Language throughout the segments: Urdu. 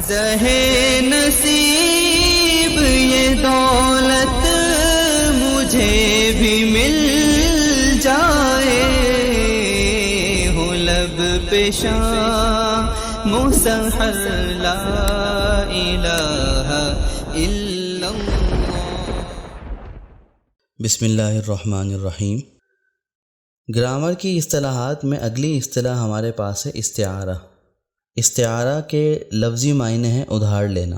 زہے نصیب یہ دولت مجھے بھی مل جائے، ہو لب پہ شام سحر لا الہ الا اللہ۔ بسم اللہ الرحمن الرحیم۔ گرامر کی اصطلاحات میں اگلی اصطلاح ہمارے پاس ہے استعارہ۔ استعارہ کے لفظی معنی ہیں ادھار لینا۔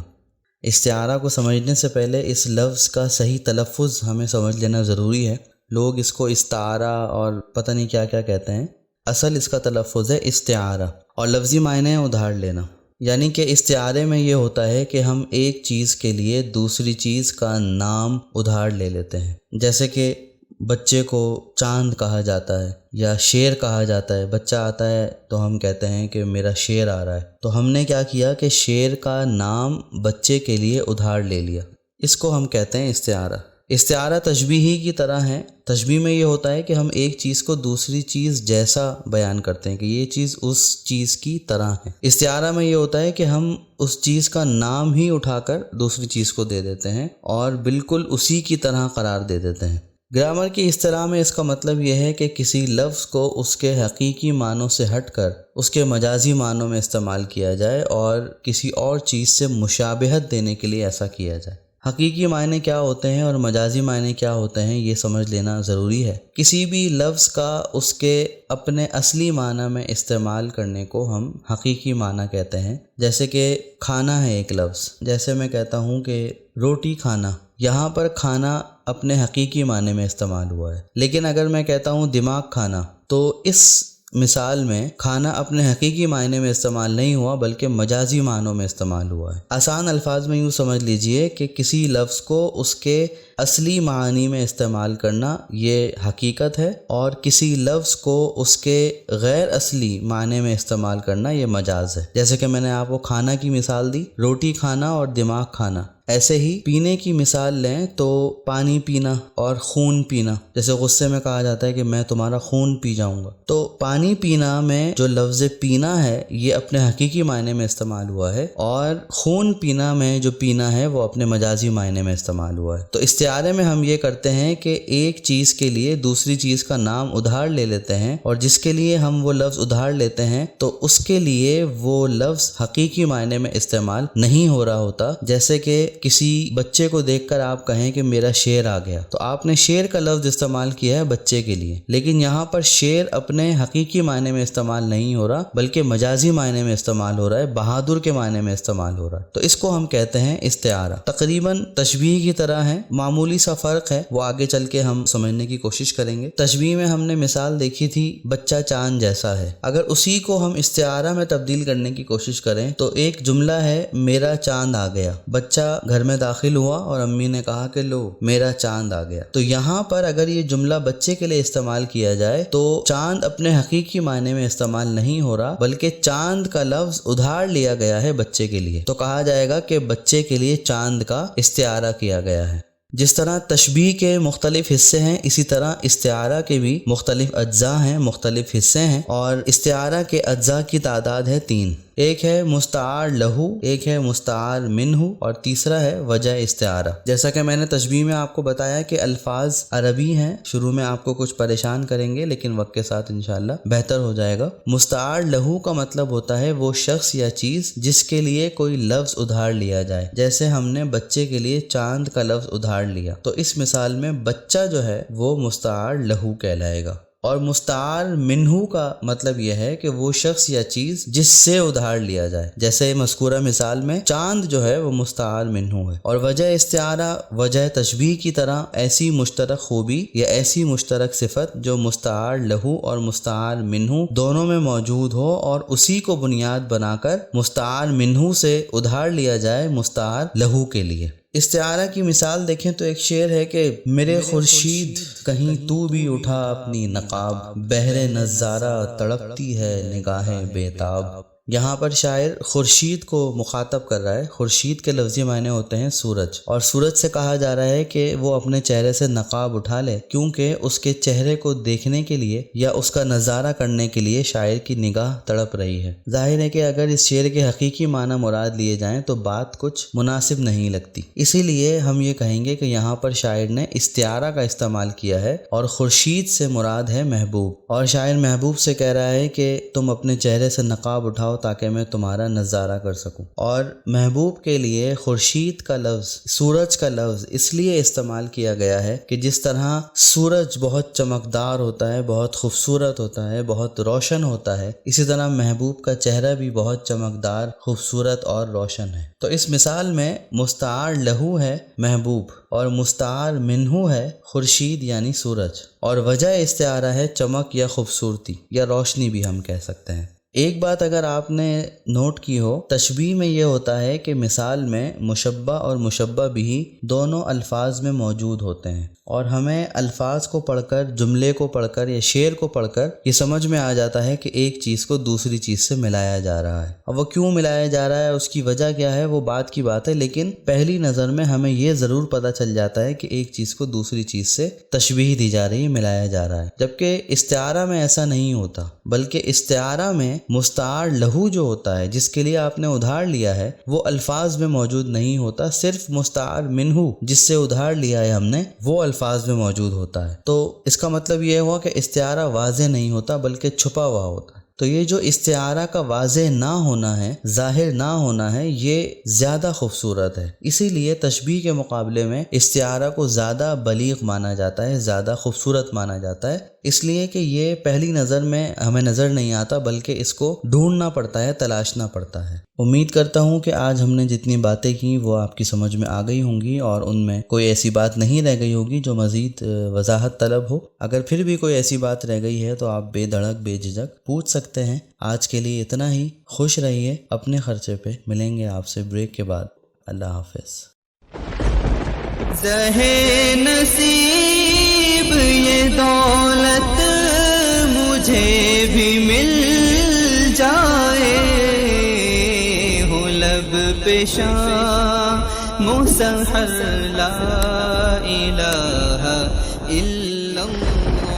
استعارہ کو سمجھنے سے پہلے اس لفظ کا صحیح تلفظ ہمیں سمجھ لینا ضروری ہے۔ لوگ اس کو استعارہ اور پتہ نہیں کیا کیا کہتے ہیں، اصل اس کا تلفظ ہے استعارہ، اور لفظی معنی ہے ادھار لینا۔ یعنی کہ استعارے میں یہ ہوتا ہے کہ ہم ایک چیز کے لیے دوسری چیز کا نام ادھار لے لیتے ہیں۔ جیسے کہ بچے کو چاند کہا جاتا ہے یا شیر کہا جاتا ہے۔ بچہ آتا ہے تو ہم کہتے ہیں کہ میرا شیر آ رہا ہے، تو ہم نے کیا کیا کہ شیر کا نام بچے کے لیے ادھار لے لیا۔ اس کو ہم کہتے ہیں استعارہ۔ استعارہ تشبیہی کی طرح ہے۔ تشبیہ میں یہ ہوتا ہے کہ ہم ایک چیز کو دوسری چیز جیسا بیان کرتے ہیں کہ یہ چیز اس چیز کی طرح ہے۔ استعارہ میں یہ ہوتا ہے کہ ہم اس چیز کا نام ہی اٹھا کر دوسری چیز کو دے دیتے ہیں اور بالکل اسی کی طرح قرار دے دیتے ہیں۔ گرامر کی اصطلاح میں اس کا مطلب یہ ہے کہ کسی لفظ کو اس کے حقیقی معنوں سے ہٹ کر اس کے مجازی معنوں میں استعمال کیا جائے اور کسی اور چیز سے مشابہت دینے کے لیے ایسا کیا جائے۔ حقیقی معنی کیا ہوتے ہیں اور مجازی معنی کیا ہوتے ہیں یہ سمجھ لینا ضروری ہے۔ کسی بھی لفظ کا اس کے اپنے اصلی معنی میں استعمال کرنے کو ہم حقیقی معنی کہتے ہیں۔ جیسے کہ کھانا ہے ایک لفظ، جیسے میں کہتا ہوں کہ روٹی کھانا، یہاں پر کھانا اپنے حقیقی معنی میں استعمال ہوا ہے۔ لیکن اگر میں کہتا ہوں دماغ کھانا، تو اس مثال میں کھانا اپنے حقیقی معنی میں استعمال نہیں ہوا بلکہ مجازی معنوں میں استعمال ہوا ہے۔ آسان الفاظ میں یوں سمجھ لیجئے کہ کسی لفظ کو اس کے اصلی معنی میں استعمال کرنا یہ حقیقت ہے، اور کسی لفظ کو اس کے غیر اصلی معنی میں استعمال کرنا یہ مجاز ہے۔ جیسے کہ میں نے آپ کو کھانا کی مثال دی، روٹی کھانا اور دماغ کھانا۔ ایسے ہی پینے کی مثال لیں تو پانی پینا اور خون پینا۔ جیسے غصے میں کہا جاتا ہے کہ میں تمہارا خون پی جاؤں گا، تو پانی پینا میں جو لفظ پینا ہے یہ اپنے حقیقی معنی میں استعمال ہوا ہے، اور خون پینا میں جو پینا ہے وہ اپنے مجازی معنی میں استعمال ہوا ہے۔ تو استعارے میں ہم یہ کرتے ہیں کہ ایک چیز کے لیے دوسری چیز کا نام ادھار لے لیتے ہیں، اور جس کے لیے ہم وہ لفظ ادھار لیتے ہیں تو اس کے لیے وہ لفظ حقیقی معنی میں استعمال نہیں ہو رہا ہوتا۔ جیسے کہ کسی بچے کو دیکھ کر آپ کہیں کہ میرا شیر آ گیا، تو آپ نے شیر کا لفظ استعمال کیا ہے بچے کے لیے، لیکن یہاں پر شیر اپنے حقیقی معنی میں استعمال نہیں ہو رہا بلکہ مجازی معنی میں استعمال ہو رہا ہے، بہادر کے معنی میں استعمال ہو رہا ہے۔ تو اس کو ہم کہتے ہیں استعارہ۔ تقریباً تشبیہ کی طرح ہے، معمولی سا فرق ہے، وہ آگے چل کے ہم سمجھنے کی کوشش کریں گے۔ تشبیہ میں ہم نے مثال دیکھی تھی بچہ چاند جیسا ہے۔ اگر اسی کو ہم استعارہ میں تبدیل کرنے کی کوشش کریں تو ایک جملہ ہے میرا چاند آ گیا۔ بچہ گھر میں داخل ہوا اور امی نے کہا کہ لو میرا چاند آ گیا۔ تو یہاں پر اگر یہ جملہ بچے کے لیے استعمال کیا جائے تو چاند اپنے حقیقی معنی میں استعمال نہیں ہو رہا بلکہ چاند کا لفظ ادھار لیا گیا ہے بچے کے لیے، تو کہا جائے گا کہ بچے کے لیے چاند کا استعارہ کیا گیا ہے۔ جس طرح تشبیہ کے مختلف حصے ہیں، اسی طرح استعارہ کے بھی مختلف اجزاء ہیں، مختلف حصے ہیں، اور استعارہ کے اجزاء کی تعداد ہے 3۔ ایک ہے مستعار لہو، ایک ہے مستعار منہ، اور تیسرا ہے وجہ استعارہ۔ جیسا کہ میں نے تشبیہ میں آپ کو بتایا کہ الفاظ عربی ہیں، شروع میں آپ کو کچھ پریشان کریں گے لیکن وقت کے ساتھ انشاءاللہ بہتر ہو جائے گا۔ مستعار لہو کا مطلب ہوتا ہے وہ شخص یا چیز جس کے لیے کوئی لفظ ادھار لیا جائے، جیسے ہم نے بچے کے لیے چاند کا لفظ ادھار لیا، تو اس مثال میں بچہ جو ہے وہ مستعار لہو کہلائے گا۔ اور مستعار منہ کا مطلب یہ ہے کہ وہ شخص یا چیز جس سے ادھار لیا جائے، جیسے مذکورہ مثال میں چاند جو ہے وہ مستعار منہ ہے۔ اور وجہ استعارہ وجہ تشبیہ کی طرح ایسی مشترک خوبی یا ایسی مشترک صفت جو مستعار لہو اور مستعار منہ دونوں میں موجود ہو اور اسی کو بنیاد بنا کر مستعار منہ سے ادھار لیا جائے مستعار لہو کے لیے۔ استعارہ کی مثال دیکھیں تو ایک شعر ہے کہ میرے خورشید کہیں تو بھی اٹھا اپنی نقاب، بہر نظارہ تڑپتی ہے نگاہیں بے تاب۔ یہاں پر شاعر خورشید کو مخاطب کر رہا ہے۔ خورشید کے لفظی معنی ہوتے ہیں سورج، اور سورج سے کہا جا رہا ہے کہ وہ اپنے چہرے سے نقاب اٹھا لے، کیونکہ اس کے چہرے کو دیکھنے کے لیے یا اس کا نظارہ کرنے کے لیے شاعر کی نگاہ تڑپ رہی ہے۔ ظاہر ہے کہ اگر اس شعر کے حقیقی معنی مراد لیے جائیں تو بات کچھ مناسب نہیں لگتی، اسی لیے ہم یہ کہیں گے کہ یہاں پر شاعر نے استعارہ کا استعمال کیا ہے اور خورشید سے مراد ہے محبوب، اور شاعر محبوب سے کہہ رہا ہے کہ تم اپنے چہرے سے نقاب اٹھاؤ تاکہ میں تمہارا نظارہ کر سکوں۔ اور محبوب کے لیے خورشید کا لفظ، سورج کا لفظ اس لیے استعمال کیا گیا ہے کہ جس طرح سورج بہت چمکدار ہوتا ہے، بہت خوبصورت ہوتا ہے، بہت روشن ہوتا ہے، اسی طرح محبوب کا چہرہ بھی بہت چمکدار، خوبصورت اور روشن ہے۔ تو اس مثال میں مستعار لہو ہے محبوب اور مستعار منہو ہے خورشید یعنی سورج، اور وجہ استعارہ ہے چمک یا خوبصورتی یا روشنی بھی ہم کہہ سکتے ہیں۔ ایک بات اگر آپ نے نوٹ کی ہو، تشبیہ میں یہ ہوتا ہے کہ مثال میں مشبہ اور مشبہ بھی دونوں الفاظ میں موجود ہوتے ہیں، اور ہمیں الفاظ کو پڑھ کر، جملے کو پڑھ کر یا شعر کو پڑھ کر یہ سمجھ میں آ جاتا ہے کہ ایک چیز کو دوسری چیز سے ملایا جا رہا ہے۔ اب وہ کیوں ملایا جا رہا ہے، اس کی وجہ کیا ہے، وہ بات کی بات ہے، لیکن پہلی نظر میں ہمیں یہ ضرور پتہ چل جاتا ہے کہ ایک چیز کو دوسری چیز سے تشبیہ دی جا رہی ہے، ملایا جا رہا ہے، جبکہ استعارہ میں ایسا نہیں ہوتا، بلکہ استعارہ میں مستعار لہو جو ہوتا ہے، جس کے لیے آپ نے ادھار لیا ہے، وہ الفاظ میں موجود نہیں ہوتا، صرف مستعار منہو جس سے ادھار لیا ہے ہم نے، وہ الفاظ میں موجود ہوتا ہے۔ تو اس کا مطلب یہ ہوا کہ استعارہ واضح نہیں ہوتا بلکہ چھپا ہوا ہوتا ہے۔ تو یہ جو استعارہ کا واضح نہ ہونا ہے، ظاہر نہ ہونا ہے، یہ زیادہ خوبصورت ہے، اسی لیے تشبیہ کے مقابلے میں استعارہ کو زیادہ بلیغ مانا جاتا ہے، زیادہ خوبصورت مانا جاتا ہے، اس لیے کہ یہ پہلی نظر میں ہمیں نظر نہیں آتا بلکہ اس کو ڈھونڈنا پڑتا ہے، تلاشنا پڑتا ہے۔ امید کرتا ہوں کہ آج ہم نے جتنی باتیں کی وہ آپ کی سمجھ میں آ گئی ہوں گی، اور ان میں کوئی ایسی بات نہیں رہ گئی ہوگی جو مزید وضاحت طلب ہو۔ اگر پھر بھی کوئی ایسی بات رہ گئی ہے تو آپ بے دھڑک بے جھجک پوچھ سکتے ہیں۔ آج کے لیے اتنا ہی، خوش رہیے اپنے خرچے پہ، ملیں گے آپ سے بریک کے بعد۔ اللہ حافظ۔ زہے نصیب یہ دولت مجھے بھی مل جائے، ہو لب پہ شام مسحر لا الہ الا اللہ۔